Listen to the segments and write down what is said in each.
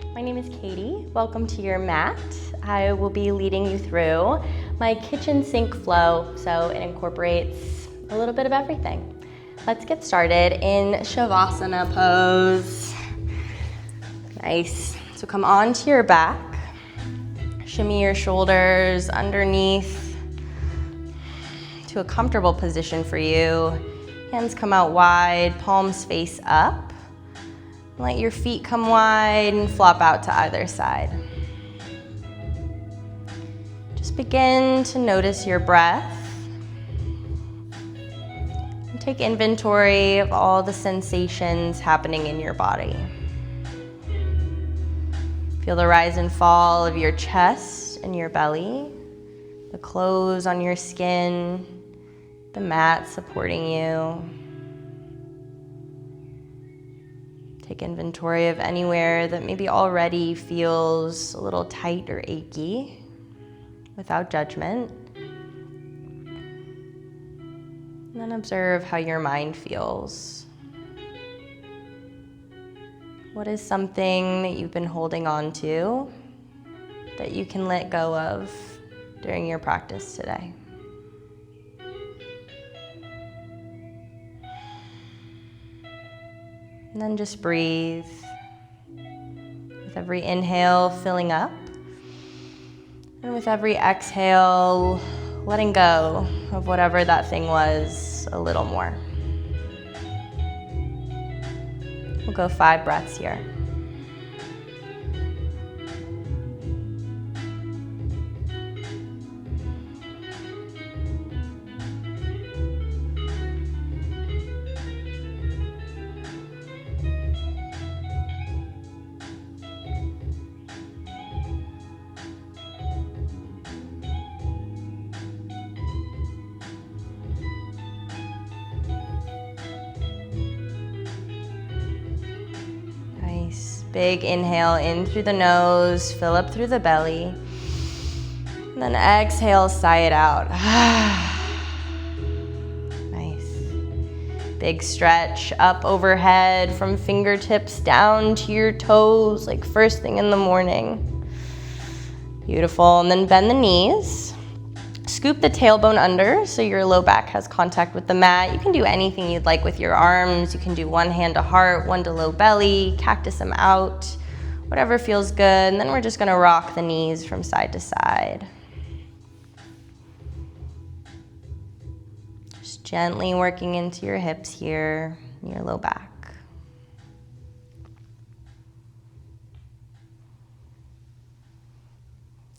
My name is Katie. Welcome to your mat. I will be leading you through my kitchen sink flow, so it incorporates a little bit of everything. Let's get started in Shavasana pose. Nice. So come onto your back. Shimmy your shoulders underneath to a comfortable position for you. Hands come out wide, palms face up. Let your feet come wide and flop out to either side. Just begin to notice your breath. And take inventory of all the sensations happening in your body. Feel the rise and fall of your chest and your belly, the clothes on your skin, the mat supporting you. Take inventory of anywhere that maybe already feels a little tight or achy, without judgment. And then observe how your mind feels. What is something that you've been holding on to that you can let go of during your practice today? And then just breathe. With every inhale, filling up. And with every exhale, letting go of whatever that thing was a little more. We'll go 5 breaths here. Big inhale in through the nose, fill up through the belly. And then exhale, sigh it out. Nice. Big stretch up overhead from fingertips down to your toes, like first thing in the morning. Beautiful. And then bend the knees. Scoop the tailbone under so your low back has contact with the mat. You can do anything you'd like with your arms. You can do one hand to heart, one to low belly, cactus them out, whatever feels good. And then we're just gonna rock the knees from side to side. Just gently working into your hips here, your low back.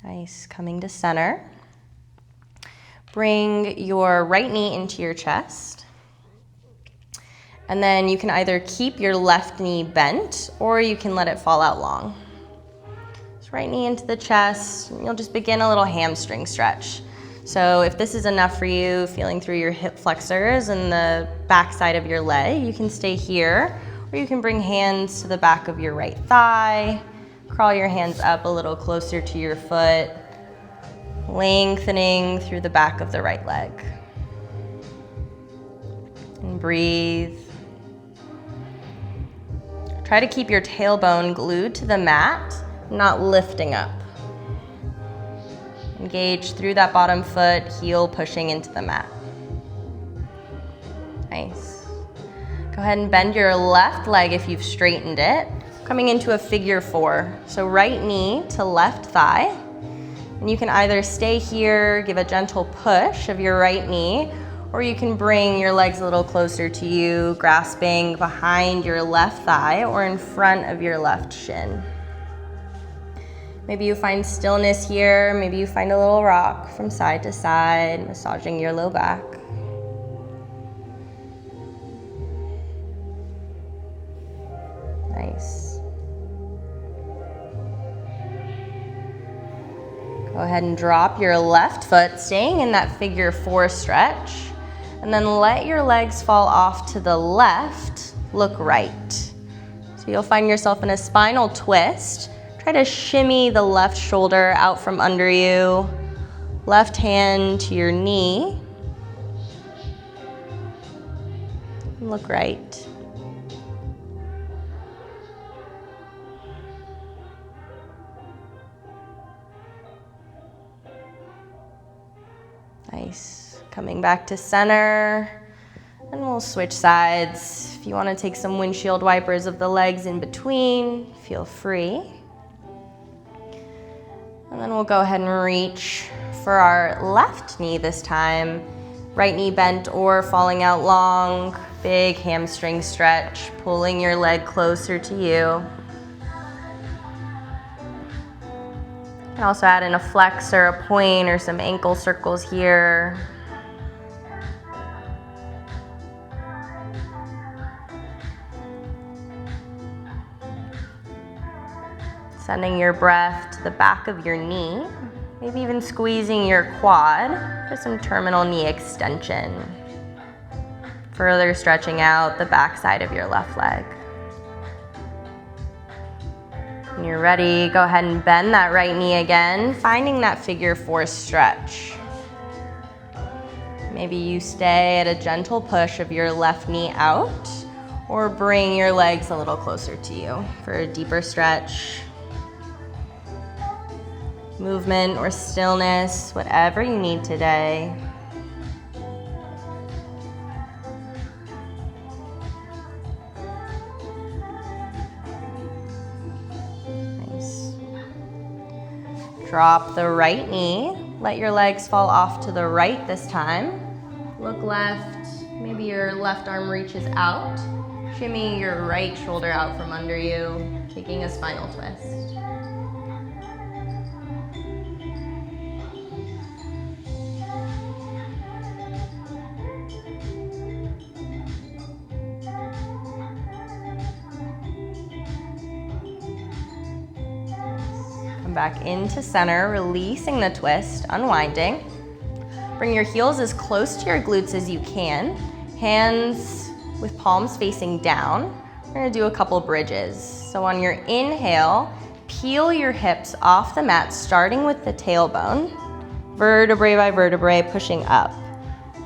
Nice, coming to center. Bring your right knee into your chest. And then you can either keep your left knee bent or you can let it fall out long. So right knee into the chest, and you'll just begin a little hamstring stretch. So if this is enough for you, feeling through your hip flexors and the back side of your leg, you can stay here, or you can bring hands to the back of your right thigh, crawl your hands up a little closer to your foot, lengthening through the back of the right leg. And breathe. Try to keep your tailbone glued to the mat, not lifting up. Engage through that bottom foot, heel pushing into the mat. Nice. Go ahead and bend your left leg if you've straightened it, coming into a figure 4. So right knee to left thigh. And you can either stay here, give a gentle push of your right knee, or you can bring your legs a little closer to you, grasping behind your left thigh or in front of your left shin. Maybe you find stillness here, maybe you find a little rock from side to side, massaging your low back. Nice. Go ahead and drop your left foot, staying in that figure 4 stretch, and then let your legs fall off to the left, look right. So you'll find yourself in a spinal twist. Try to shimmy the left shoulder out from under you, left hand to your knee, and look right. Nice. Coming back to center, and we'll switch sides. If you want to take some windshield wipers of the legs in between, feel free. And then we'll go ahead and reach for our left knee this time. Right knee bent or falling out long. Big hamstring stretch, pulling your leg closer to you. You can also add in a flex or a point or some ankle circles here. Sending your breath to the back of your knee, maybe even squeezing your quad for some terminal knee extension. Further stretching out the back side of your left leg. When you're ready, go ahead and bend that right knee again, finding that figure four stretch. Maybe you stay at a gentle push of your left knee out, or bring your legs a little closer to you for a deeper stretch. Movement or stillness, whatever you need today. Nice. Drop the right knee. Let your legs fall off to the right this time. Look left. Maybe your left arm reaches out. Shimmy your right shoulder out from under you, taking a spinal twist. Back into center, releasing the twist, unwinding. Bring your heels as close to your glutes as you can. Hands with palms facing down. We're gonna do a couple bridges. So on your inhale, peel your hips off the mat, starting with the tailbone. Vertebrae by vertebrae, pushing up.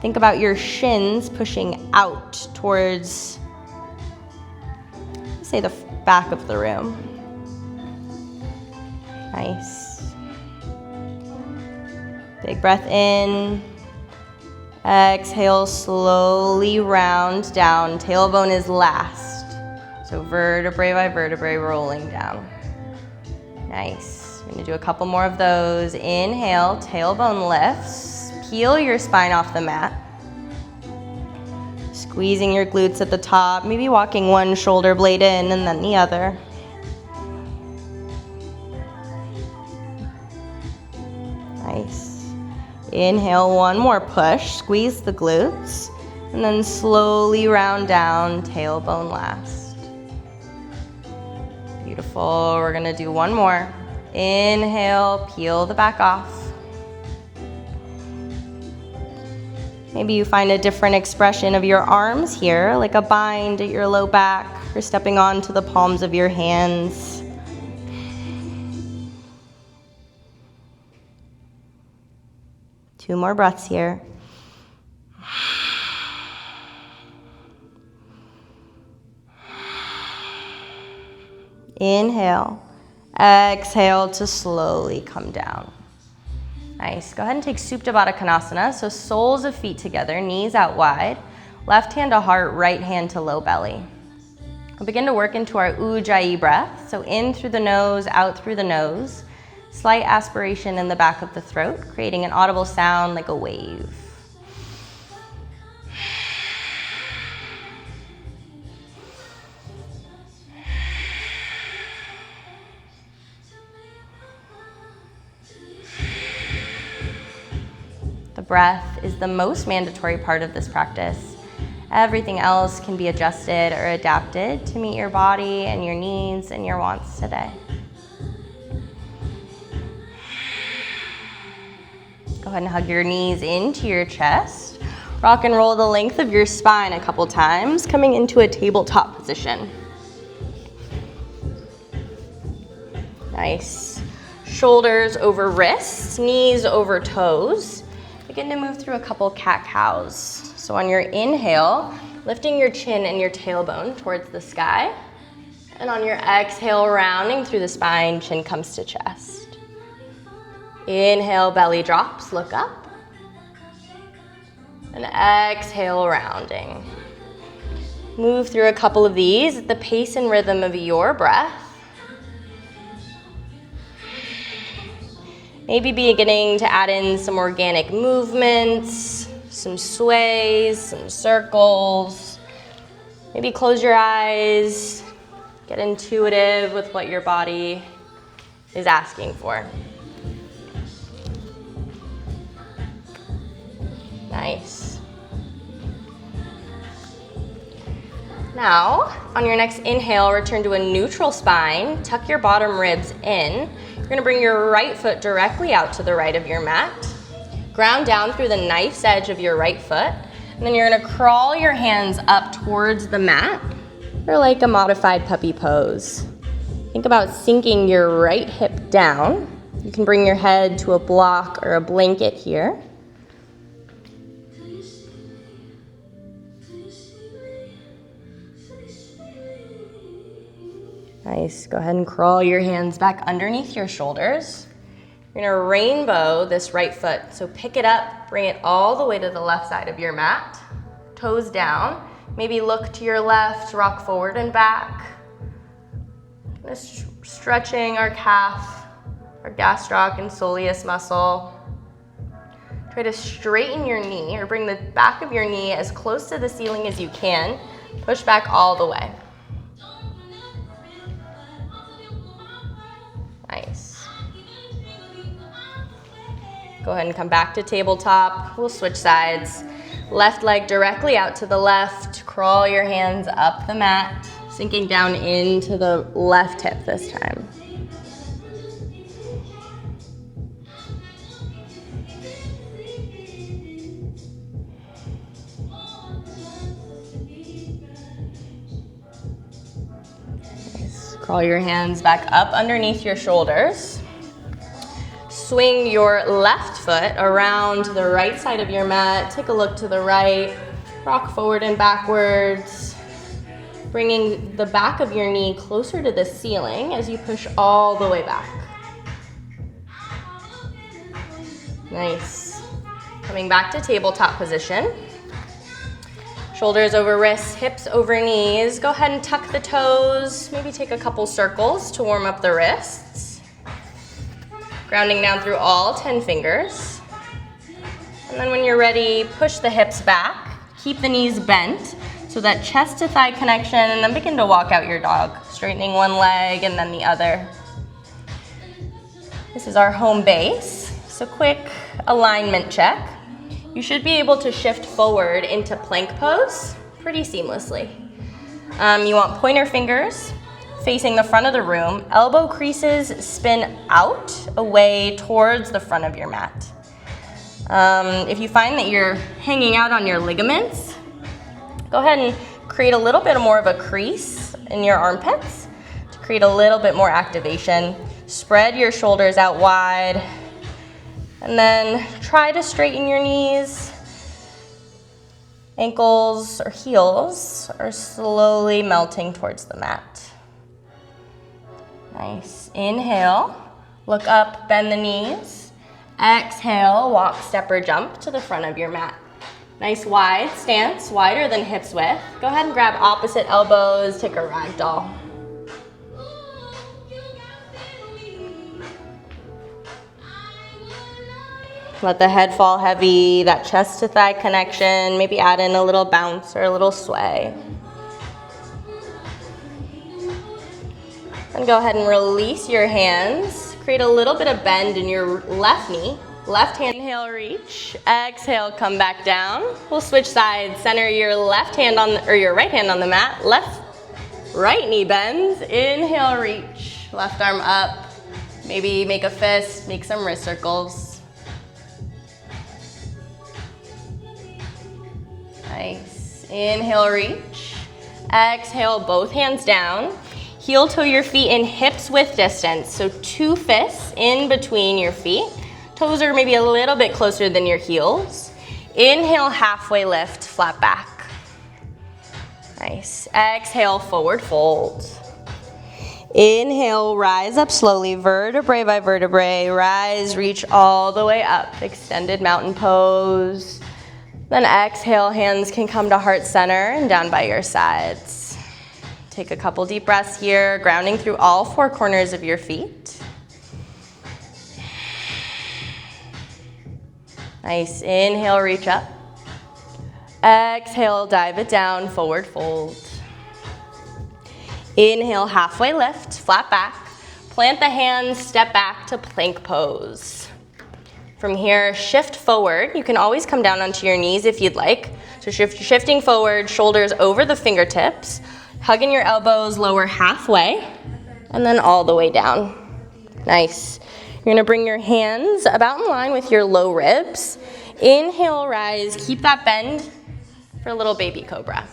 Think about your shins pushing out towards, say, the back of the room. Nice. Big breath in. Exhale, slowly round down. Tailbone is last. So vertebrae by vertebrae rolling down. Nice. We're gonna do a couple more of those. Inhale, tailbone lifts. Peel your spine off the mat. Squeezing your glutes at the top, maybe walking one shoulder blade in and then the other. Nice. Inhale, one more push, squeeze the glutes, and then slowly round down, tailbone last. Beautiful, we're gonna do one more. Inhale, peel the back off. Maybe you find a different expression of your arms here, like a bind at your low back, or stepping onto the palms of your hands. Two more breaths here. Inhale. Exhale to slowly come down. Nice. Go ahead and take Supta Baddha Konasana. So soles of feet together, knees out wide. Left hand to heart, right hand to low belly. We'll begin to work into our Ujjayi breath. So in through the nose, out through the nose. Slight aspiration in the back of the throat, creating an audible sound like a wave. The breath is the most mandatory part of this practice. Everything else can be adjusted or adapted to meet your body and your needs and your wants today. Go ahead and hug your knees into your chest. Rock and roll the length of your spine a couple times, coming into a tabletop position. Nice. Shoulders over wrists, knees over toes. Begin to move through a couple cat-cows. So on your inhale, lifting your chin and your tailbone towards the sky. And on your exhale, rounding through the spine, chin comes to chest. Inhale, belly drops, look up. And exhale, rounding. Move through a couple of these at the pace and rhythm of your breath. Maybe beginning to add in some organic movements, some sways, some circles. Maybe close your eyes, get intuitive with what your body is asking for. Nice. Now, on your next inhale, return to a neutral spine. Tuck your bottom ribs in. You're gonna bring your right foot directly out to the right of your mat. Ground down through the knife's edge of your right foot. And then you're gonna crawl your hands up towards the mat, or like a modified puppy pose. Think about sinking your right hip down. You can bring your head to a block or a blanket here. Nice, go ahead and crawl your hands back underneath your shoulders. You're gonna rainbow this right foot. So pick it up, bring it all the way to the left side of your mat. Toes down, maybe look to your left, rock forward and back. Just stretching our calf, our gastroc and soleus muscle. Try to straighten your knee or bring the back of your knee as close to the ceiling as you can. Push back all the way. Nice. Go ahead and come back to tabletop. We'll switch sides. Left leg directly out to the left. Crawl your hands up the mat, sinking down into the left hip this time. Crawl your hands back up underneath your shoulders. Swing your left foot around the right side of your mat. Take a look to the right. Rock forward and backwards. Bringing the back of your knee closer to the ceiling as you push all the way back. Nice. Coming back to tabletop position. Shoulders over wrists, hips over knees. Go ahead and tuck the toes. Maybe take a couple circles to warm up the wrists. Grounding down through all 10 fingers. And then when you're ready, push the hips back. Keep the knees bent so that chest to thigh connection, and then begin to walk out your dog. Straightening one leg and then the other. This is our home base. So quick alignment check. You should be able to shift forward into plank pose pretty seamlessly. You want pointer fingers facing the front of the room. Elbow creases spin out, away towards the front of your mat. If you find that you're hanging out on your ligaments, go ahead and create a little bit more of a crease in your armpits to create a little bit more activation. Spread your shoulders out wide. And then try to straighten your knees. Ankles or heels are slowly melting towards the mat. Nice. Inhale, look up, bend the knees. Exhale, walk, step, or jump to the front of your mat. Nice wide stance, wider than hips width. Go ahead and grab opposite elbows, take a ragdoll. Let the head fall heavy, that chest to thigh connection. Maybe add in a little bounce or a little sway. And go ahead and release your hands. Create a little bit of bend in your left knee. Left hand, inhale, reach. Exhale, come back down. We'll switch sides. Center your left hand or your right hand on the mat. Right knee bends. Inhale, reach. Left arm up. Maybe make a fist, make some wrist circles. Nice. Inhale, reach. Exhale, both hands down. Heel toe your feet in hips width distance. So 2 fists in between your feet. Toes are maybe a little bit closer than your heels. Inhale, halfway lift, flat back. Nice. Exhale, forward fold. Inhale, rise up slowly, vertebrae by vertebrae. Rise, reach all the way up. Extended mountain pose. Then exhale, hands can come to heart center and down by your sides. Take a couple deep breaths here, grounding through all four corners of your feet. Nice, inhale, reach up. Exhale, dive it down, forward fold. Inhale, halfway lift, flat back. Plant the hands, step back to plank pose. From here, shift forward. You can always come down onto your knees if you'd like. So shifting forward, shoulders over the fingertips, hugging your elbows, lower halfway, and then all the way down. Nice. You're gonna bring your hands about in line with your low ribs. Inhale, rise, keep that bend for a little baby cobra.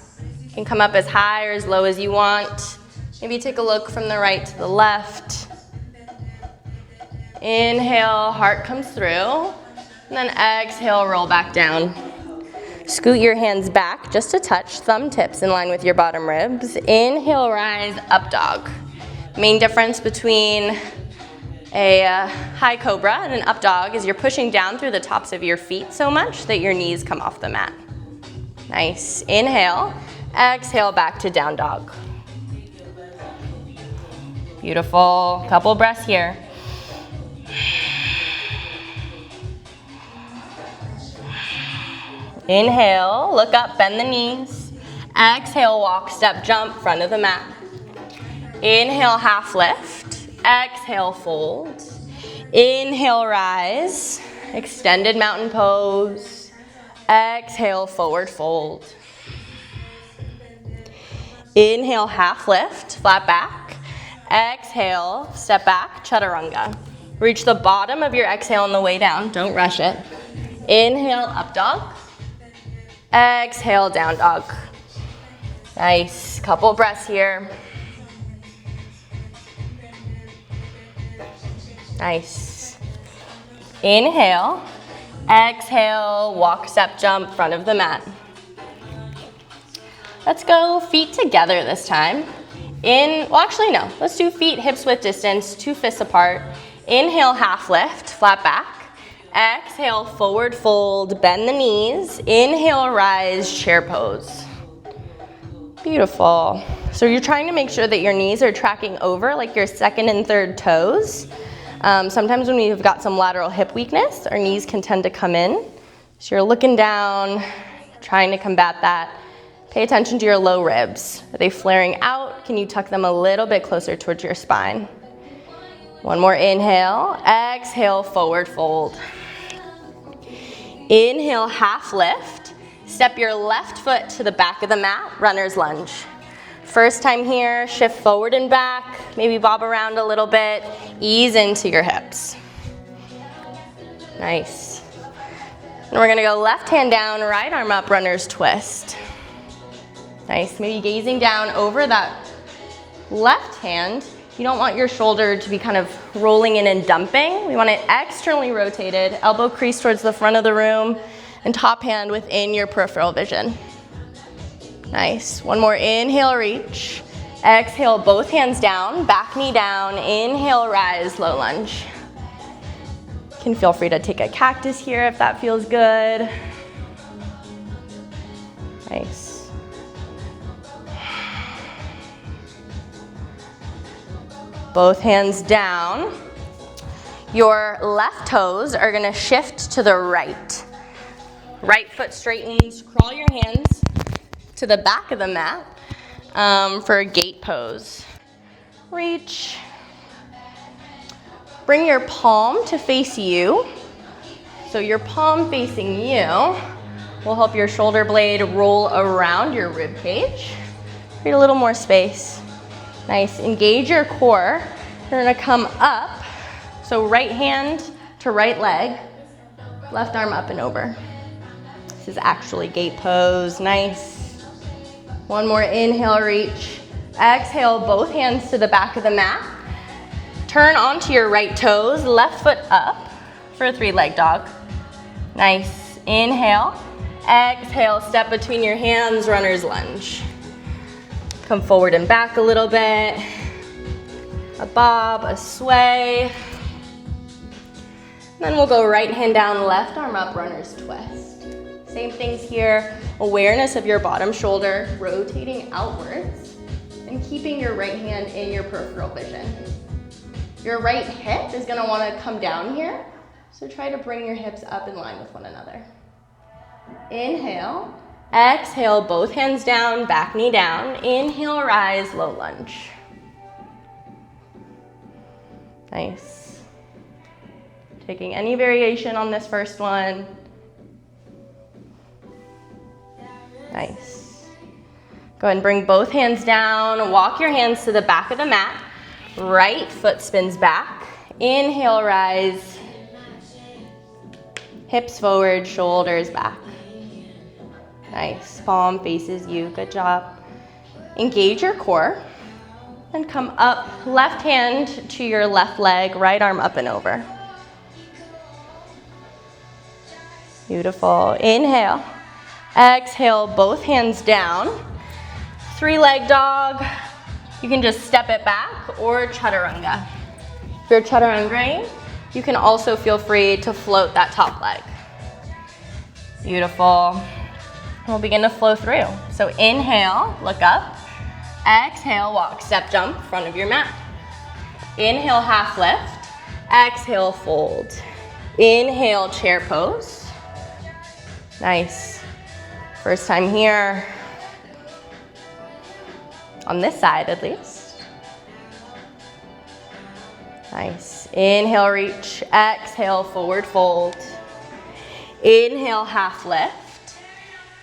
You can come up as high or as low as you want. Maybe take a look from the right to the left. Inhale, heart comes through. And then exhale, roll back down. Scoot your hands back just a touch, thumb tips in line with your bottom ribs. Inhale, rise, up dog. Main difference between a high cobra and an up dog is you're pushing down through the tops of your feet so much that your knees come off the mat. Nice. Inhale, exhale, back to down dog. Beautiful. Couple breaths here. Inhale, look up, bend the knees. Exhale, walk, step, jump, front of the mat. Inhale, half lift. Exhale, fold. Inhale, rise. Extended mountain pose. Exhale, forward fold. Inhale, half lift, flat back. Exhale, step back, chaturanga. Reach the bottom of your exhale on the way down. Don't rush it. Inhale, up dog. Exhale, down dog. Nice. Couple breaths here. Nice. Inhale. Exhale, walk, step, jump, front of the mat. Let's go feet together this time. Well, actually no. Let's do feet hips width distance, 2 fists apart. Inhale, half lift, flat back. Exhale, forward fold, bend the knees. Inhale, rise, chair pose. Beautiful. So you're trying to make sure that your knees are tracking over like your second and third toes. Sometimes when we've got some lateral hip weakness, our knees can tend to come in. So you're looking down, trying to combat that. Pay attention to your low ribs. Are they flaring out? Can you tuck them a little bit closer towards your spine? One more inhale. Exhale, forward fold. Inhale, half lift. Step your left foot to the back of the mat, runner's lunge. First time here, shift forward and back, maybe bob around a little bit, ease into your hips. Nice. And we're gonna go left hand down, right arm up, runner's twist. Nice, maybe gazing down over that left hand. You don't want your shoulder to be kind of rolling in and dumping. We want it externally rotated, elbow crease towards the front of the room, and top hand within your peripheral vision. Nice. One more inhale, reach. Exhale, both hands down, back knee down. Inhale, rise, low lunge. You can feel free to take a cactus here if that feels good. Nice. Both hands down. Your left toes are gonna shift to the right. Right foot straightens, crawl your hands to the back of the mat for a gate pose. Reach. Bring your palm to face you. So your palm facing you will help your shoulder blade roll around your rib cage. Create a little more space. Nice, engage your core. You're gonna come up. So right hand to right leg, left arm up and over. This is actually gate pose, nice. One more inhale, reach. Exhale, both hands to the back of the mat. Turn onto your right toes, left foot up for a 3-leg dog. Nice, inhale. Exhale, step between your hands, runner's lunge. Come forward and back a little bit. A bob, a sway. And then we'll go right hand down, left arm up, runner's twist. Same things here, awareness of your bottom shoulder, rotating outwards, and keeping your right hand in your peripheral vision. Your right hip is gonna wanna come down here, so try to bring your hips up in line with one another. Inhale, exhale, both hands down, back knee down. Inhale, rise, low lunge. Nice. Taking any variation on this first one. Nice. Go ahead and bring both hands down. Walk your hands to the back of the mat. Right foot spins back. Inhale, rise. Hips forward, shoulders back. Nice. Palm faces you. Good job. Engage your core. And come up. Left hand to your left leg. Right arm up and over. Beautiful. Inhale. Exhale, both hands down. 3-leg dog. You can just step it back or chaturanga. If you're chaturangaing, you can also feel free to float that top leg. Beautiful. We'll begin to flow through. So inhale, look up. Exhale, walk, step, jump, front of your mat. Inhale, half lift. Exhale, fold. Inhale, chair pose. Nice. First time here, on this side at least. Nice. Inhale, reach. Exhale, forward fold. Inhale, half lift.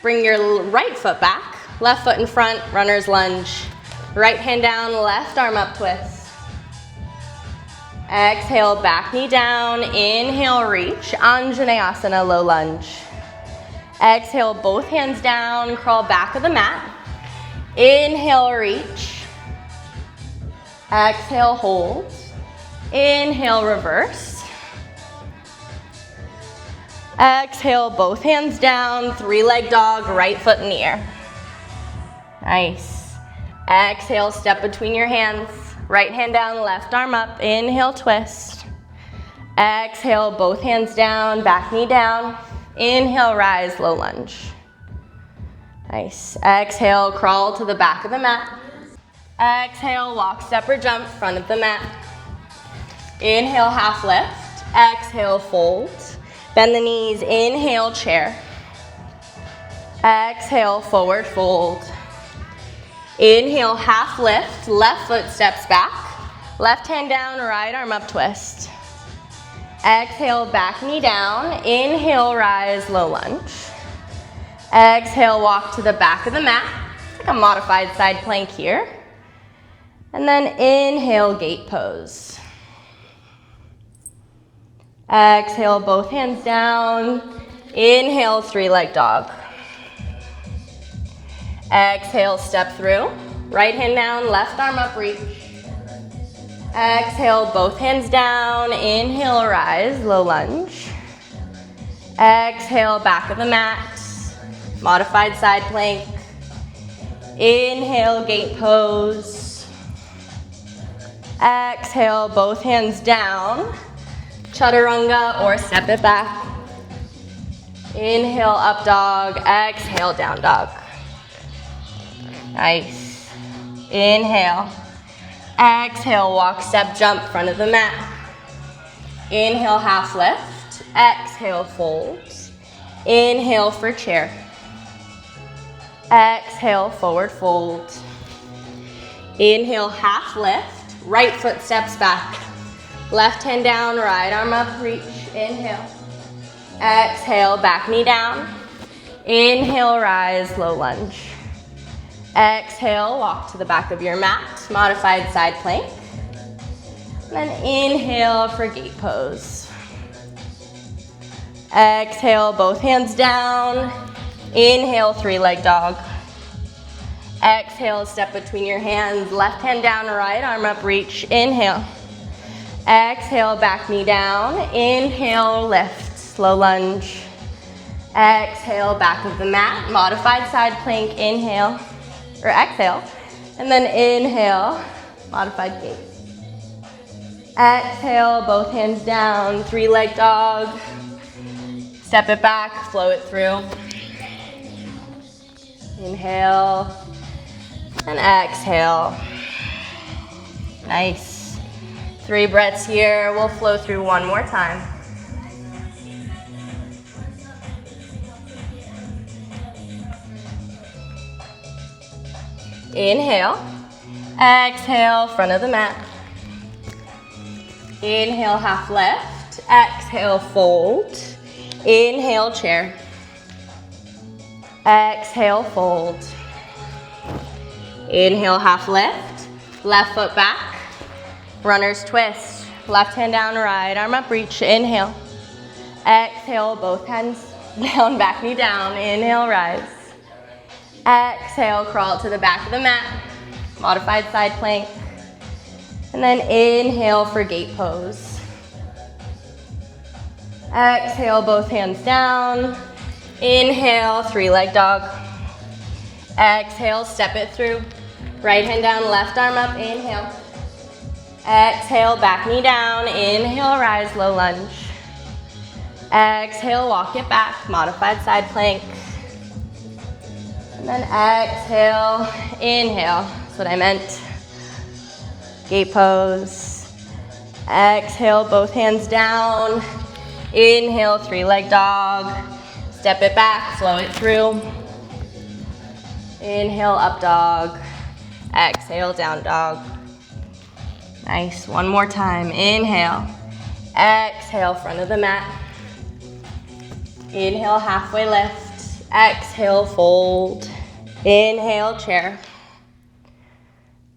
Bring your right foot back. Left foot in front, runner's lunge. Right hand down, left arm up, twist. Exhale, back knee down. Inhale, reach. Anjaneyasana, low lunge. Exhale, both hands down, crawl back of the mat. Inhale, reach. Exhale, hold. Inhale, reverse. Exhale, both hands down, 3-leg dog, right foot in the air. Nice. Exhale, step between your hands. Right hand down, left arm up. Inhale, twist. Exhale, both hands down, back knee down. Inhale, rise, low lunge. Nice. Exhale, crawl to the back of the mat. Exhale, walk, step or jump, front of the mat. Inhale, half lift. Exhale, fold. Bend the knees. Inhale, chair. Exhale, forward fold. Inhale, half lift. Left foot steps back. Left hand down, right arm up, twist. Exhale, back knee down. Inhale, rise, low lunge. Exhale, walk to the back of the mat. It's like a modified side plank here. And then inhale, gate pose. Exhale, both hands down. Inhale, 3-leg dog. Exhale, step through. Right hand down, left arm up, reach. Exhale, both hands down. Inhale, rise, low lunge. Exhale, back of the mat. Modified side plank. Inhale, gate pose. Exhale, both hands down. Chaturanga or step it back. Inhale, up dog. Exhale, down dog. Nice. Inhale. Exhale, walk, step, jump, front of the mat. Inhale, half lift. Exhale, fold. Inhale for chair. Exhale, forward fold. Inhale, half lift. Right foot steps back. Left hand down, right arm up, reach. Inhale. Exhale, back knee down. Inhale, rise, low lunge. Exhale, walk to the back of your mat, modified side plank. And then inhale for gate pose. Exhale, both hands down. Inhale, 3-leg dog. Exhale, step between your hands, left hand down, right arm up, reach. Inhale. Exhale, back knee down. Inhale, lift, slow lunge. Exhale, back of the mat, modified side plank. Inhale. Or exhale, and then inhale, modified gate. Exhale, both hands down, 3-leg dog. Step it back, flow it through. Inhale and exhale. Nice. 3 breaths here. We'll flow through one more time. Inhale. Exhale, front of the mat. Inhale, half lift. Exhale, fold. Inhale, chair. Exhale, fold. Inhale, half lift. Left foot back. Runner's twist. Left hand down, right arm up, reach. Inhale. Exhale, both hands down, back knee down. Inhale, rise. Exhale, crawl to the back of the mat. Modified side plank. And then inhale for gate pose. Exhale, both hands down. Inhale, 3-leg dog. Exhale, step it through. Right hand down, left arm up, inhale. Exhale, back knee down. Inhale, rise, low lunge. Exhale, walk it back, modified side plank. And then exhale, inhale. That's what I meant. Gate pose. Exhale, both hands down. Inhale, 3-leg dog. Step it back, flow it through. Inhale, up dog. Exhale, down dog. Nice, one more time. Inhale. Exhale, front of the mat. Inhale, halfway lift. Exhale, fold. Inhale, chair.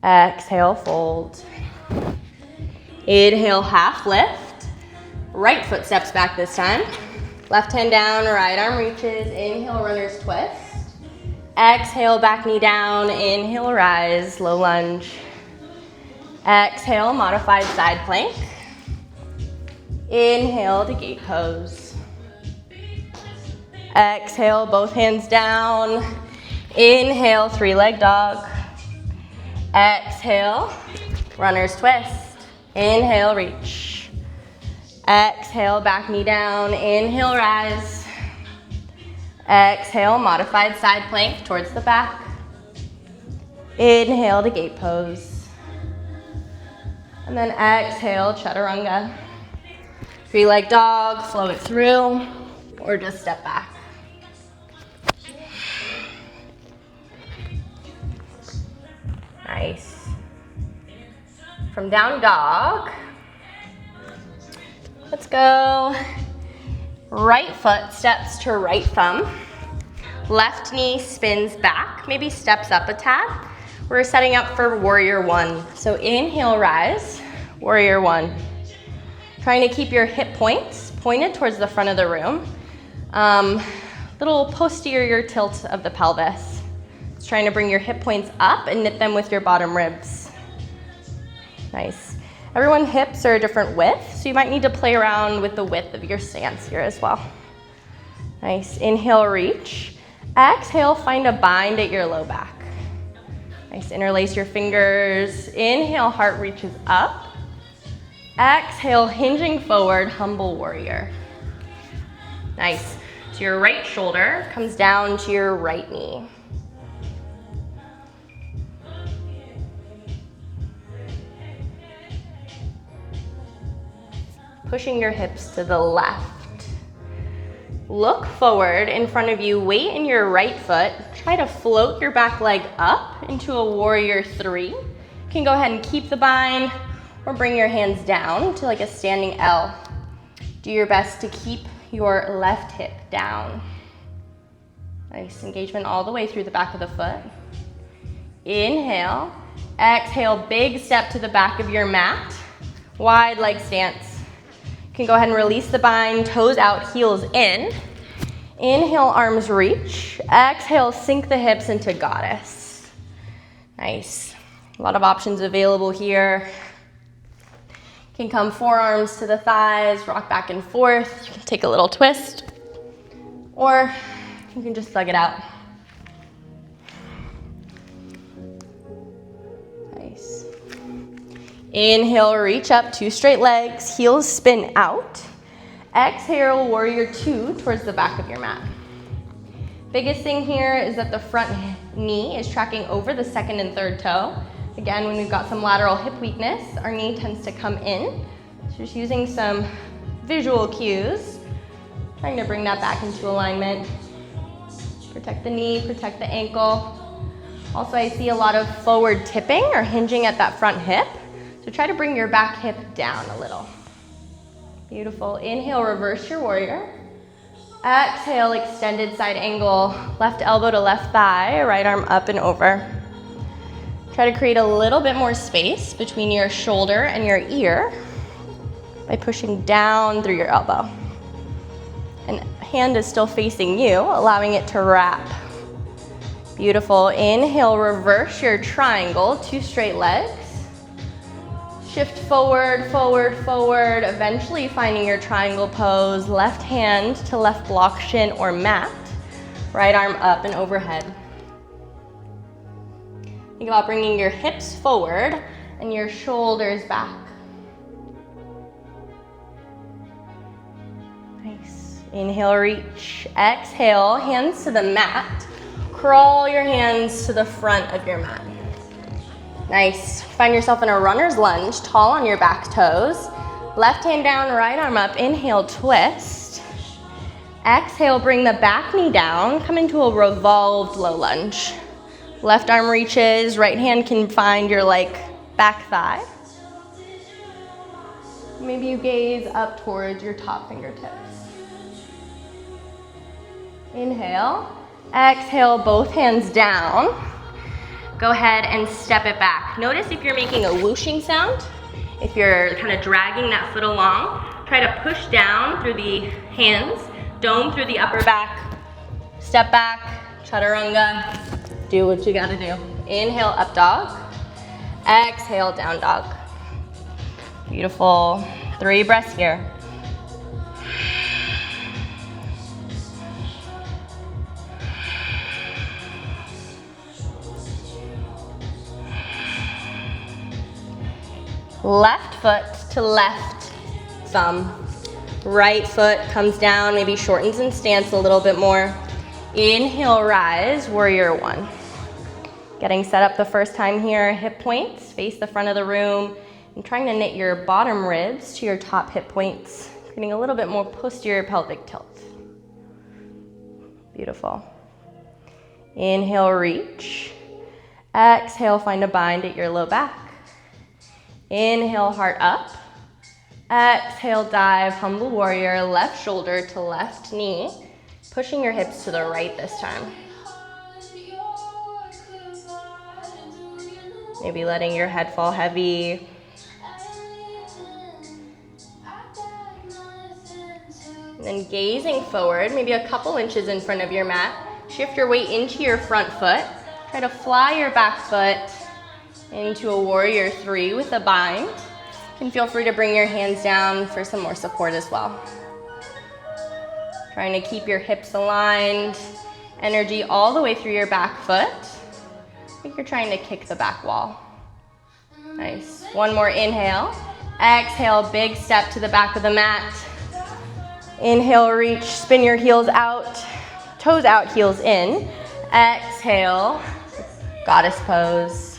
Exhale, fold. Inhale, half lift. Right foot steps back this time. Left hand down, right arm reaches. Inhale, runner's twist. Exhale, back knee down. Inhale, rise, low lunge. Exhale, modified side plank. Inhale to gate pose. Exhale, both hands down. Inhale, 3-leg dog. Exhale, runner's twist. Inhale, reach. Exhale, back knee down. Inhale, rise. Exhale, modified side plank towards the back. Inhale to gate pose. And then exhale, chaturanga. 3-leg dog, flow it through, or just step back. Nice. From down dog, let's go. Right foot steps to right thumb. Left knee spins back, maybe steps up a tad. We're setting up for warrior 1. So inhale, rise, warrior 1. Trying to keep your hip points pointed towards the front of the room. Little posterior tilt of the pelvis. It's trying to bring your hip points up and knit them with your bottom ribs. Nice. Everyone's hips are a different width, so you might need to play around with the width of your stance here as well. Nice. Inhale, reach. Exhale, find a bind at your low back. Nice. Interlace your fingers. Inhale, heart reaches up. Exhale, hinging forward, humble warrior. Nice. So your right shoulder comes down to your right knee. Pushing your hips to the left. Look forward in front of you, weight in your right foot. Try to float your back leg up into a warrior 3. You can go ahead and keep the bind or bring your hands down to like a standing L. Do your best to keep your left hip down. Nice engagement all the way through the back of the foot. Inhale, exhale, big step to the back of your mat. Wide leg stance. You can go ahead and release the bind, toes out, heels in. Inhale, arms reach. Exhale, sink the hips into goddess. Nice. A lot of options available here. You can come forearms to the thighs, rock back and forth. You can take a little twist, or you can just thug it out. Nice. Inhale, reach up, 2 straight legs, heels spin out. Exhale, warrior 2 towards the back of your mat. Biggest thing here is that the front knee is tracking over the second and third toe. Again, when we've got some lateral hip weakness, our knee tends to come in. So just using some visual cues, trying to bring that back into alignment. Protect the knee, protect the ankle. Also, I see a lot of forward tipping or hinging at that front hip. So try to bring your back hip down a little. Beautiful. Inhale, reverse your warrior. Exhale, extended side angle, left elbow to left thigh, right arm up and over. Try to create a little bit more space between your shoulder and your ear by pushing down through your elbow. And hand is still facing you, allowing it to wrap. Beautiful. Inhale, reverse your triangle, 2 straight legs. Shift forward, forward, forward, eventually finding your triangle pose, left hand to left block shin or mat, right arm up and overhead. Think about bringing your hips forward and your shoulders back. Nice. Inhale, reach. Exhale, hands to the mat. Crawl your hands to the front of your mat. Nice. Find yourself in a runner's lunge, tall on your back toes. Left hand down, right arm up. Inhale, twist. Exhale, bring the back knee down. Come into a revolved low lunge. Left arm reaches, right hand can find your back thigh. Maybe you gaze up towards your top fingertips. Inhale. Exhale, both hands down. Go ahead and step it back. Notice if you're making a whooshing sound, if you're kind of dragging that foot along, try to push down through the hands, dome through the upper back, step back, chaturanga, do what you gotta do. Inhale, up dog. Exhale, down dog. Beautiful. 3 breaths here. Left foot to left thumb. Right foot comes down, maybe shortens in stance a little bit more. Inhale, rise, warrior 1. Getting set up the first time here, hip points, face the front of the room, and trying to knit your bottom ribs to your top hip points, creating a little bit more posterior pelvic tilt. Beautiful. Inhale, reach. Exhale, find a bind at your low back. Inhale, heart up. Exhale, dive, humble warrior, left shoulder to left knee, pushing your hips to the right this time. Maybe letting your head fall heavy. And then gazing forward, maybe a couple inches in front of your mat. Shift your weight into your front foot. Try to fly your back foot into a warrior 3 with a bind. You can feel free to bring your hands down for some more support as well. Trying to keep your hips aligned, energy all the way through your back foot. I think you're trying to kick the back wall. Nice. One more inhale. Exhale, big step to the back of the mat. Inhale, reach, spin your heels out, toes out, heels in. Exhale, goddess pose.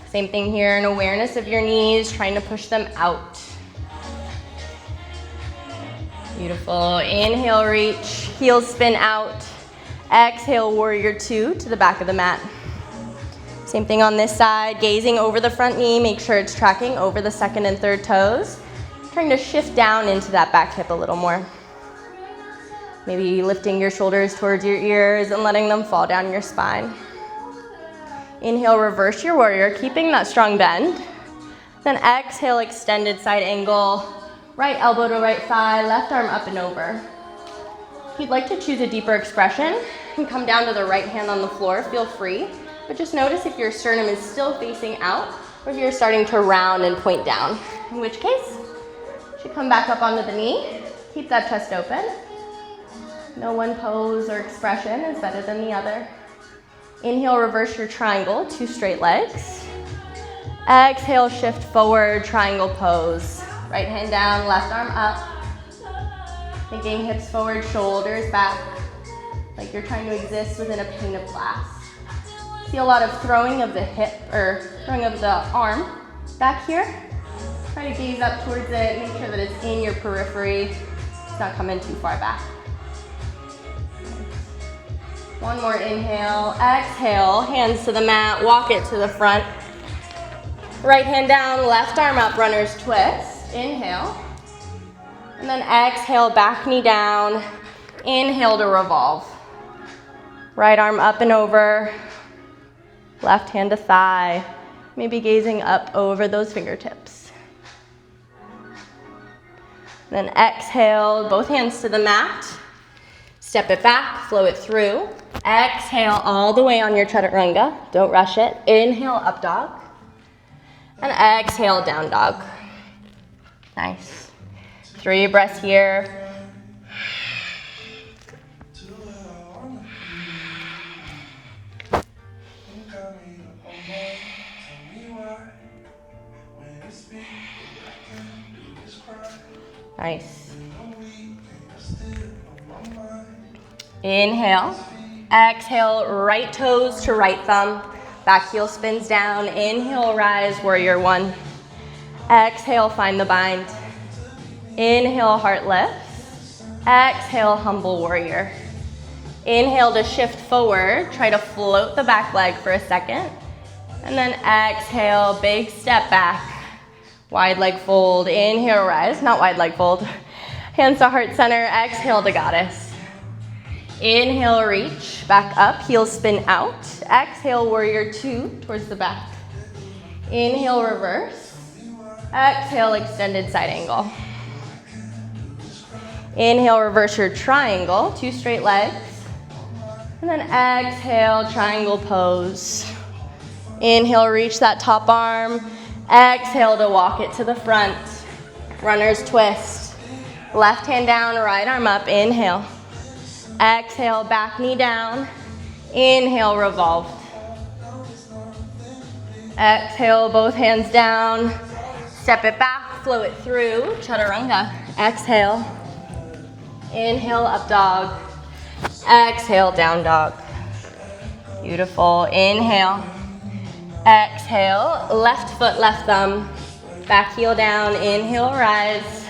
Same thing here, an awareness of your knees, trying to push them out. Beautiful. Inhale, reach, heels spin out. Exhale, warrior 2 to the back of the mat. Same thing on this side, gazing over the front knee, make sure it's tracking over the second and third toes. Trying to shift down into that back hip a little more. Maybe lifting your shoulders towards your ears and letting them fall down your spine. Inhale, reverse your warrior, keeping that strong bend. Then exhale, extended side angle, right elbow to right thigh, left arm up and over. If you'd like to choose a deeper expression and come down to the right hand on the floor, feel free. But just notice if your sternum is still facing out or if you're starting to round and point down. In which case, you should come back up onto the knee. Keep that chest open. No one pose or expression is better than the other. Inhale, reverse your triangle, 2 straight legs. Exhale, shift forward, triangle pose. Right hand down, left arm up. Thinking hips forward, shoulders back. like you're trying to exist within a pane of glass. See a lot of throwing of the hip, or throwing of the arm back here. Try to gaze up towards it, make sure that it's in your periphery. It's not coming too far back. One more inhale, exhale, hands to the mat, walk it to the front. Right hand down, left arm up, runner's twist. Inhale. And then exhale, back knee down. Inhale to revolve. Right arm up and over. Left hand to thigh. Maybe gazing up over those fingertips. Then exhale, both hands to the mat. Step it back, flow it through. Exhale all the way on your chaturanga. Don't rush it. Inhale, up dog. And exhale, down dog. Nice. 3 breaths here. Nice. Inhale. Exhale, right toes to right thumb. Back heel spins down. Inhale, rise, warrior one. Exhale, find the bind. Inhale, heart lifts. Exhale, humble warrior. Inhale to shift forward. Try to float the back leg for a second. And then exhale, big step back. Wide leg fold. Inhale, rise. Not wide leg fold. Hands to heart center. Exhale to goddess. Inhale, reach, back up, heels spin out. Exhale, warrior two, towards the back. Inhale, reverse. Exhale, extended side angle. Inhale, reverse your triangle, 2 straight legs. And then exhale, triangle pose. Inhale, reach that top arm. Exhale to walk it to the front. Runner's twist. Left hand down, right arm up, inhale. Exhale, back knee down. Inhale, revolve. Exhale, both hands down. Step it back, flow it through. Chaturanga. Exhale. Inhale, up dog. Exhale, down dog. Beautiful. Inhale. Exhale, left foot, left thumb. Back heel down. Inhale, rise.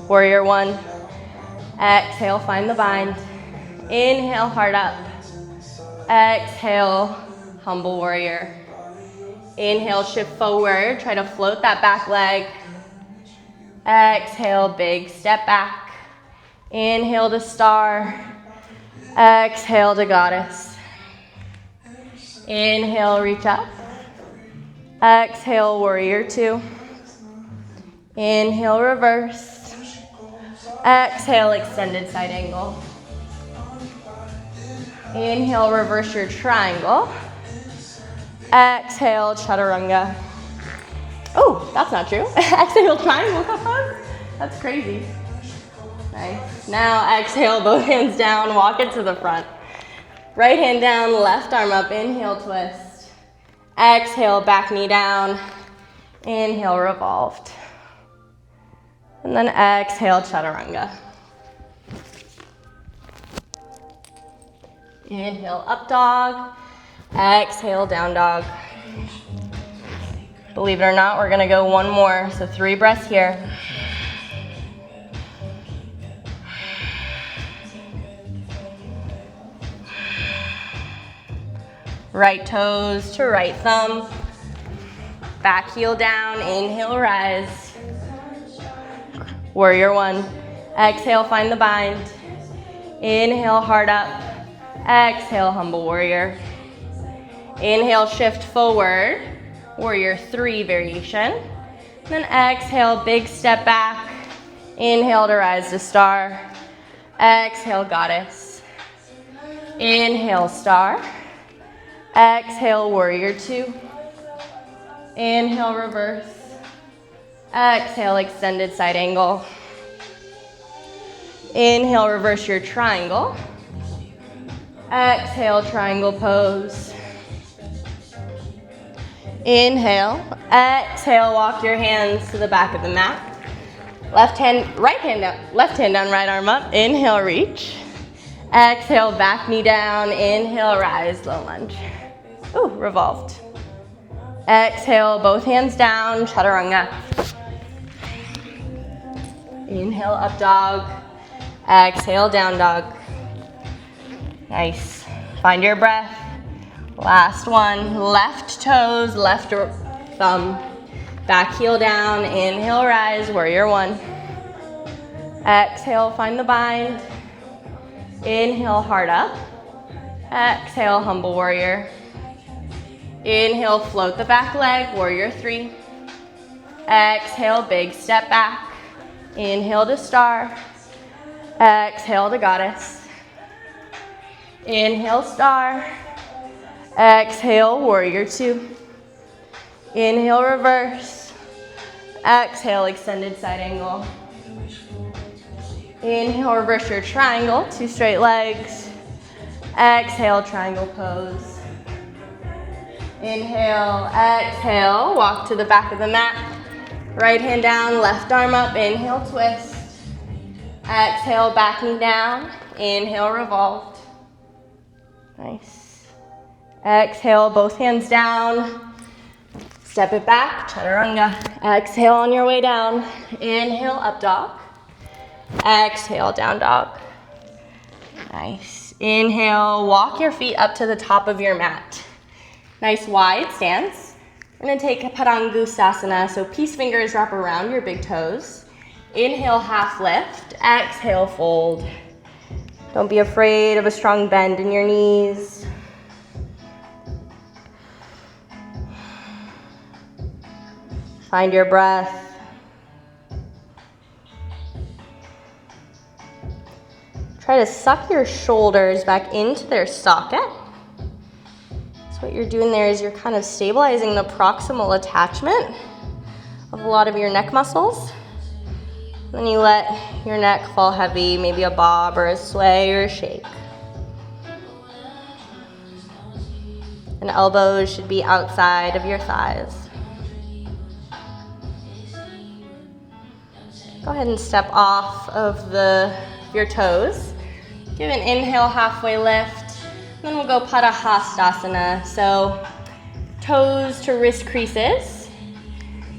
Warrior one. Exhale, find the bind. Inhale, heart up. Exhale, humble warrior. Inhale, shift forward. Try to float that back leg. Exhale, big step back. Inhale to star. Exhale to goddess. Inhale, reach up. Exhale, warrior two. Inhale, reverse. Exhale, extended side angle. Inhale, reverse your triangle. Exhale, chaturanga. Oh, that's not true. Exhale, triangle pose. That's crazy. Nice. Now exhale, both hands down, walk it to the front. Right hand down, left arm up, inhale, twist. Exhale, back knee down. Inhale, revolved. And then exhale, chaturanga. Inhale, up dog. Exhale, down dog. Believe it or not, we're gonna go one more. So 3 breaths here. Right toes to right thumb. Back heel down, inhale, rise. Warrior one. Exhale, find the bind. Inhale, heart up. Exhale, humble warrior. Inhale, shift forward. Warrior three variation. Then exhale, big step back. Inhale to rise to star. Exhale, goddess. Inhale, star. Exhale, warrior two. Inhale, reverse. Exhale, extended side angle. Inhale, reverse your triangle. Exhale, triangle pose. Inhale, exhale, walk your hands to the back of the mat. Left hand, right hand up, left hand down, right arm up. Inhale, reach. Exhale, back knee down. Inhale, rise, low lunge. Ooh, revolved. Exhale, both hands down, chaturanga. Inhale, up dog. Exhale, down dog. Nice. Find your breath. Last one. Left toes, left thumb. Back heel down. Inhale, rise, warrior one. Exhale, find the bind. Inhale, heart up. Exhale, humble warrior. Inhale, float the back leg, warrior three. Exhale, big step back. Inhale to star. Exhale to goddess. Inhale, star. Exhale, warrior two. Inhale, reverse. Exhale, extended side angle. Inhale, reverse your triangle, two straight legs. Exhale, triangle pose. Inhale, exhale, walk to the back of the mat. Right hand down, left arm up, inhale, twist. Exhale, back knee down. Inhale, revolved. Nice. Exhale, both hands down. Step it back, chaturanga. Exhale on your way down. Inhale, up dog. Exhale, down dog. Nice. Inhale, walk your feet up to the top of your mat. Nice wide stance. We're gonna take Padangusthasana, so peace fingers wrap around your big toes. Inhale, half lift. Exhale, fold. Don't be afraid of a strong bend in your knees. Find your breath. Try to suck your shoulders back into their socket. So what you're doing there is you're kind of stabilizing the proximal attachment of a lot of your neck muscles. Then you let your neck fall heavy, maybe a bob or a sway or a shake. And elbows should be outside of your thighs. Go ahead and step off of your toes. Give an inhale, halfway lift. Then we'll go Padahastasana. So toes to wrist creases.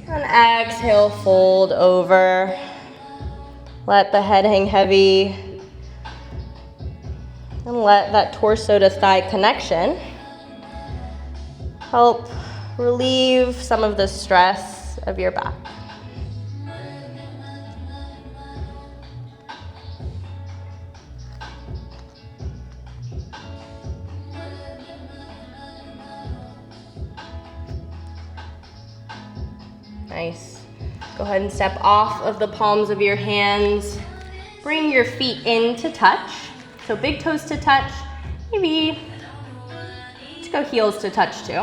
And exhale, fold over. Let the head hang heavy. And let that torso to thigh connection help relieve some of the stress of your back. Nice. Go ahead and step off of the palms of your hands. Bring your feet in to touch. So big toes to touch. Maybe let's go heels to touch too.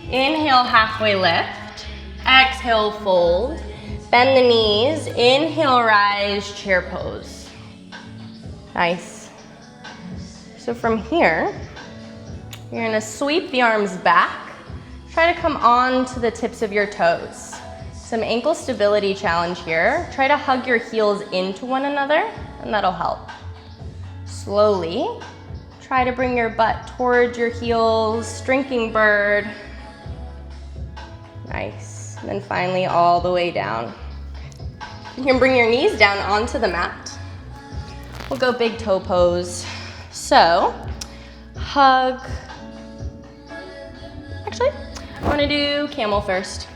Inhale, halfway lift. Exhale, fold. Bend the knees. Inhale, rise, chair pose. Nice. So from here, you're gonna sweep the arms back. Try to come on to the tips of your toes. Some ankle stability challenge here. Try to hug your heels into one another, and that'll help. Slowly, try to bring your butt towards your heels, drinking bird. Nice. And then finally, all the way down. You can bring your knees down onto the mat. We'll go big toe pose. So, hug. Actually, I want to do camel first.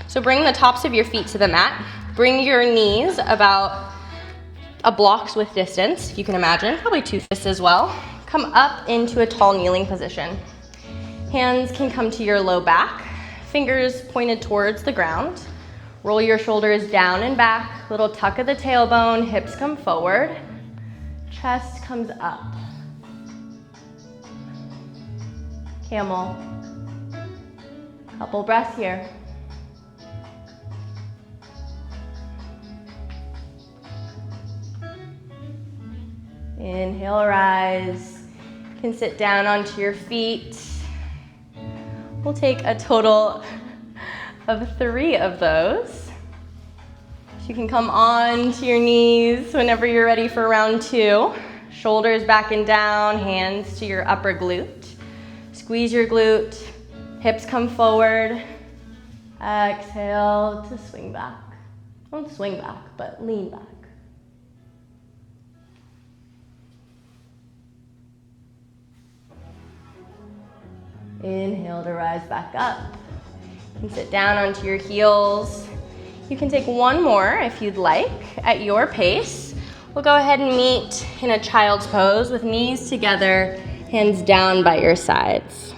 So bring the tops of your feet to the mat. Bring your knees about a block's width distance, if you can imagine, probably 2 fists as well. Come up into a tall kneeling position. Hands can come to your low back, fingers pointed towards the ground. Roll your shoulders down and back, little tuck of the tailbone, hips come forward, chest comes up. Camel. Couple breaths here. Inhale, rise. You can sit down onto your feet. We'll take a total of 3 of those. So you can come on to your knees whenever you're ready for round 2. Shoulders back and down, hands to your upper glute. Squeeze your glute, hips come forward. Exhale to swing back. Don't swing back, but lean back. Inhale to rise back up. You can sit down onto your heels. You can take one more if you'd like at your pace. We'll go ahead and meet in a child's pose with knees together, hands down by your sides.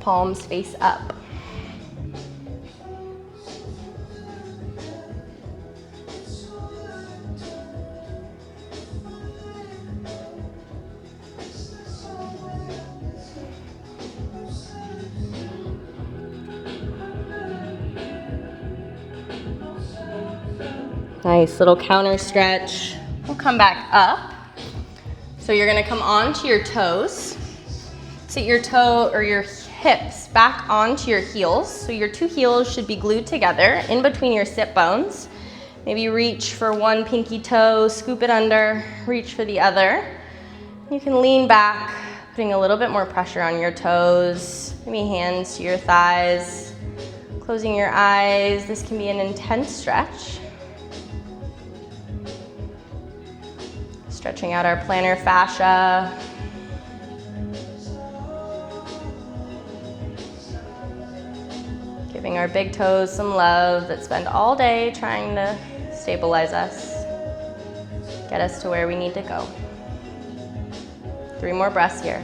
Palms face up. Nice little counter stretch. We'll come back up. So you're gonna come onto your toes. Sit your toe or your hips back onto your heels. So your two heels should be glued together in between your sit bones. Maybe reach for one pinky toe, scoop it under, reach for the other. You can lean back, putting a little bit more pressure on your toes. Maybe hands to your thighs. Closing your eyes. This can be an intense stretch. Stretching out our plantar fascia. Giving our big toes some love that spend all day trying to stabilize us, get us to where we need to go. 3 more breaths here.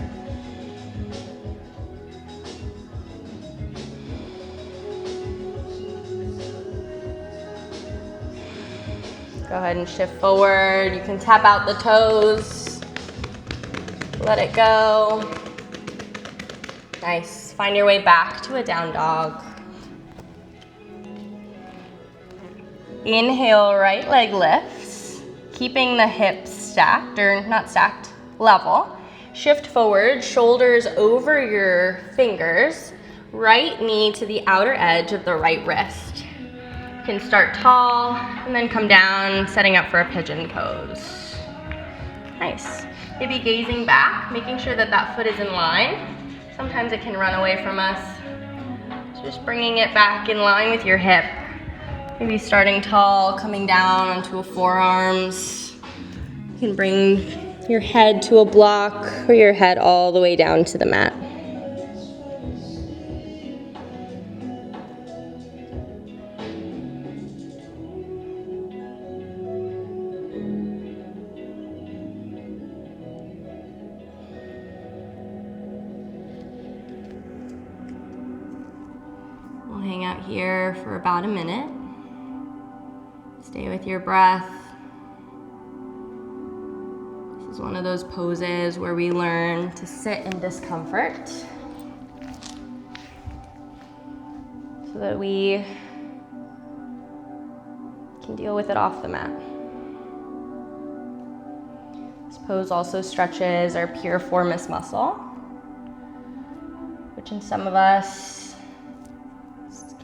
Go ahead and shift forward. You can tap out the toes. Let it go. Nice. Find your way back to a down dog. Inhale, right leg lifts, keeping the hips stacked, or not stacked, level. Shift forward, shoulders over your fingers, right knee to the outer edge of the right wrist. You can start tall and then come down, setting up for a pigeon pose. Nice. Maybe gazing back, making sure that that foot is in line. Sometimes it can run away from us. So just bringing it back in line with your hip. Maybe starting tall, coming down onto a forearms. You can bring your head to a block or your head all the way down to the mat. We'll hang out here for about a minute. Stay with your breath. This is one of those poses where we learn to sit in discomfort so that we can deal with it off the mat. This pose also stretches our piriformis muscle, which in some of us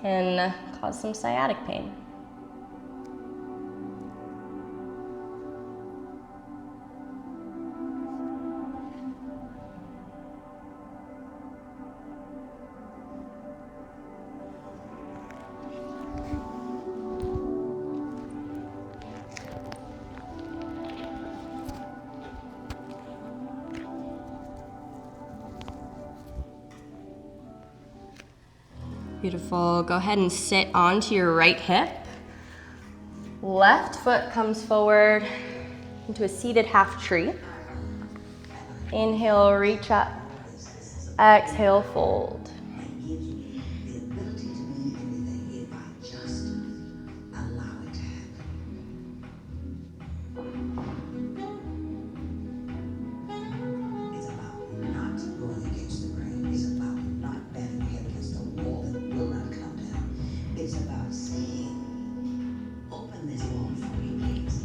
can cause some sciatic pain. Beautiful. Go ahead and sit onto your right hip. Left foot comes forward into a seated half tree. Inhale, reach up. Exhale, fold.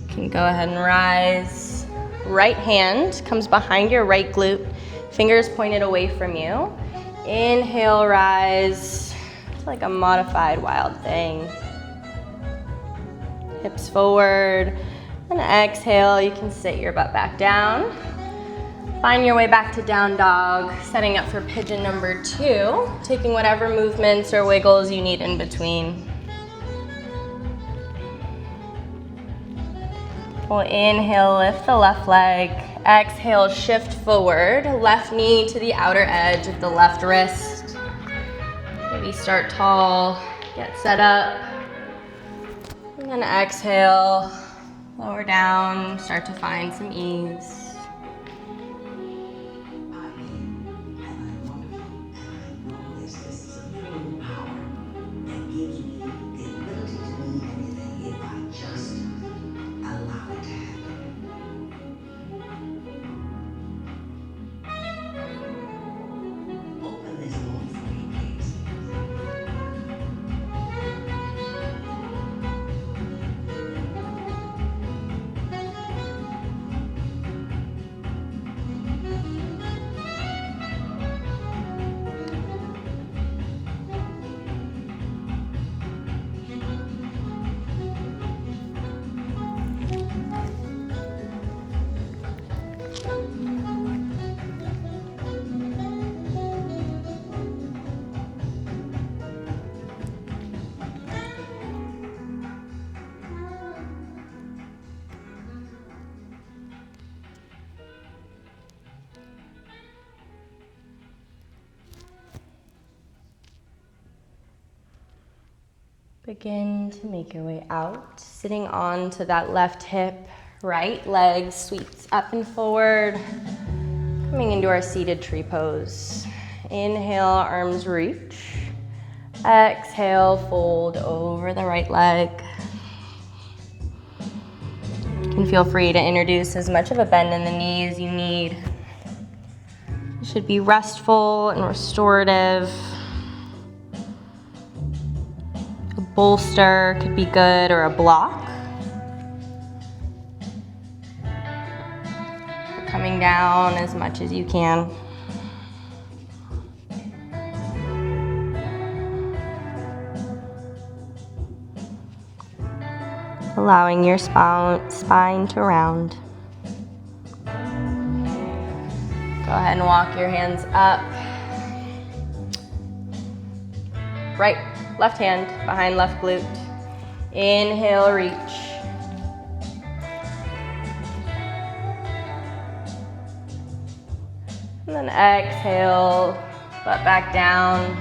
You can go ahead and rise. Right hand comes behind your right glute, fingers pointed away from you. Inhale, rise. It's like a modified wild thing. Hips forward, And exhale, you can sit your butt back down. Find your way back to down dog, setting up for pigeon number 2, taking whatever movements or wiggles you need in between. We'll inhale, lift the left leg. Exhale, shift forward. Left knee to the outer edge of the left wrist. Maybe start tall, get set up. And then exhale, lower down, start to find some ease. Begin to make your way out, sitting on to that left hip, right leg sweeps up and forward, coming into our seated tree pose. Inhale, arms reach. Exhale, fold over the right leg. You can feel free to introduce as much of a bend in the knee as you need. It should be restful and restorative. Bolster could be good, or a block. Coming down as much as you can. Allowing your spine to round. Go ahead and walk your hands up. Right. Left hand behind left glute. Inhale, reach. And then exhale, butt back down.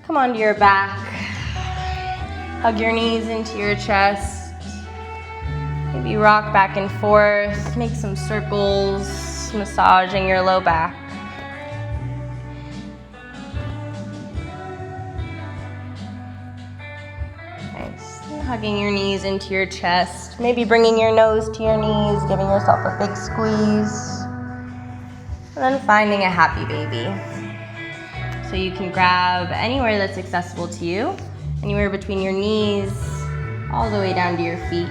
Come onto your back. Hug your knees into your chest. Maybe rock back and forth. Make some circles, massaging your low back. Hugging your knees into your chest, maybe bringing your nose to your knees, giving yourself a big squeeze, and then finding a happy baby. So you can grab anywhere that's accessible to you, anywhere between your knees, all the way down to your feet.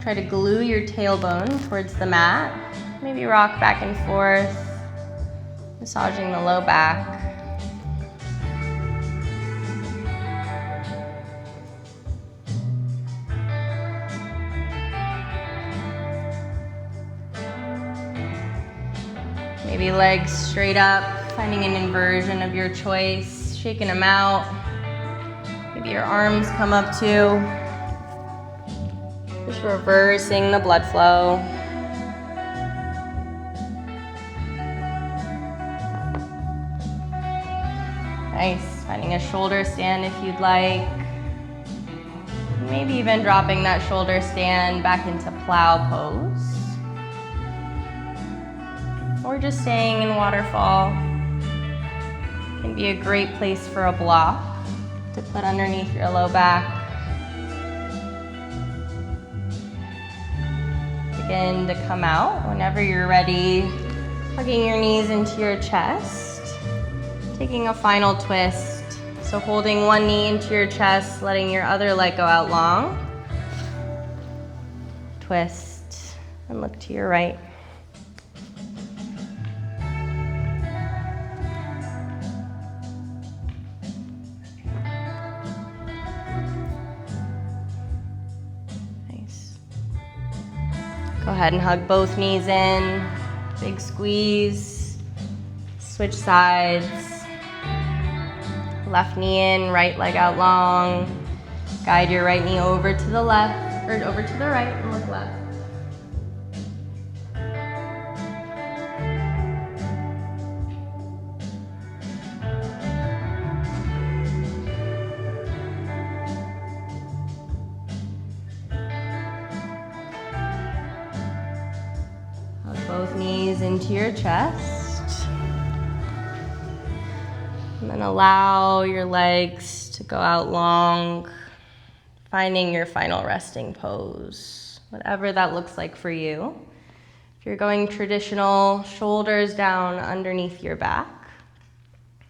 Try to glue your tailbone towards the mat, maybe rock back and forth, massaging the low back. Maybe legs straight up, finding an inversion of your choice, shaking them out. Maybe your arms come up too. Just reversing the blood flow. Nice, finding a shoulder stand if you'd like. Maybe even dropping that shoulder stand back into plow pose. Or just staying in waterfall. Can be a great place for a block to put underneath your low back. Begin to come out whenever you're ready, hugging your knees into your chest, taking a final twist. So holding one knee into your chest, letting your other leg go out long. Twist and look to your right. Go ahead and hug both knees in. Big squeeze. Switch sides. Left knee in, right leg out long. Guide your right knee over to the left, or over to the right, and look left. Hug both knees into your chest. And then allow your legs to go out long, finding your final resting pose, whatever that looks like for you. If you're going traditional, shoulders down underneath your back,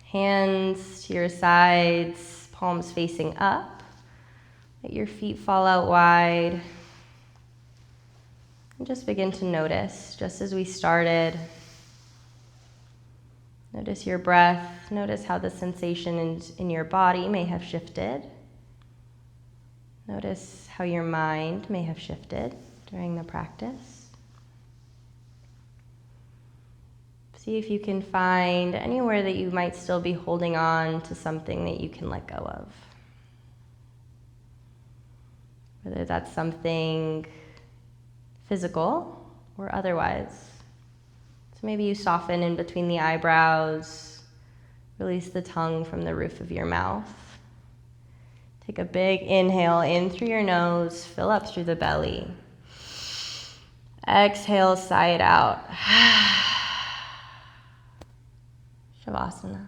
hands to your sides, palms facing up. Let your feet fall out wide. And just begin to notice, just as we started. Notice your breath. Notice how the sensation in your body may have shifted. Notice how your mind may have shifted during the practice. See if you can find anywhere that you might still be holding on to something that you can let go of. Whether that's something physical or otherwise. So maybe you soften in between the eyebrows, release the tongue from the roof of your mouth. Take a big inhale in through your nose, fill up through the belly. Exhale, sigh it out. Shavasana.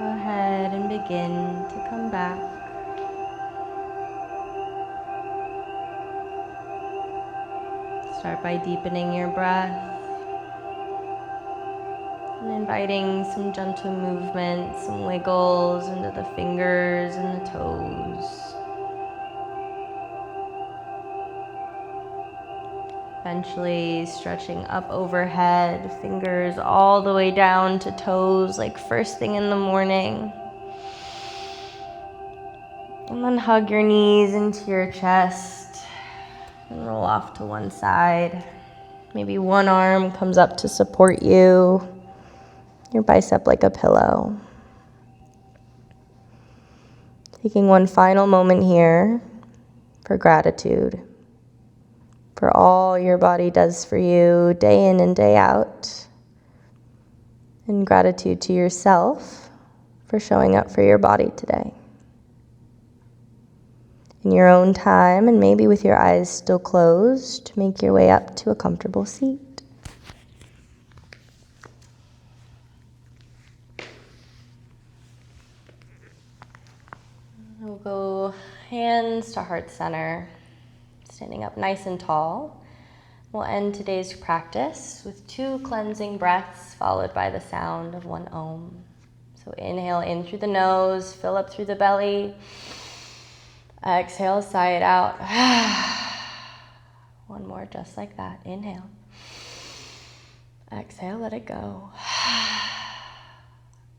Go ahead and begin to come back. Start by deepening your breath and inviting some gentle movement, some wiggles into the fingers and the toes. Eventually stretching up overhead, fingers all the way down to toes like first thing in the morning. And then hug your knees into your chest and roll off to one side. Maybe one arm comes up to support you, your bicep like a pillow. Taking one final moment here for gratitude for all your body does for you day in and day out. And gratitude to yourself for showing up for your body today. In your own time, and maybe with your eyes still closed, make your way up to a comfortable seat. We'll go hands to heart center, standing up nice and tall. We'll end today's practice with 2 cleansing breaths followed by the sound of 1 Om. So inhale in through the nose, fill up through the belly. Exhale, sigh it out. 1 more just like that. Inhale. Exhale, let it go.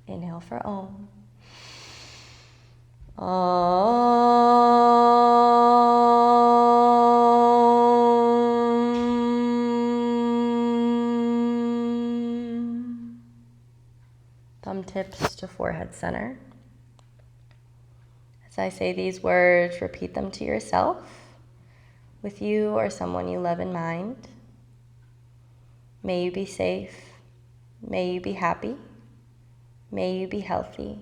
Inhale for Om. Thumb tips to forehead center. As I say these words, repeat them to yourself, with you or someone you love in mind. May you be safe. May you be happy. May you be healthy.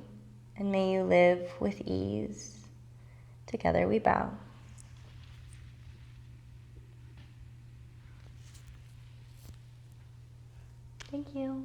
And may you live with ease. Together we bow. Thank you.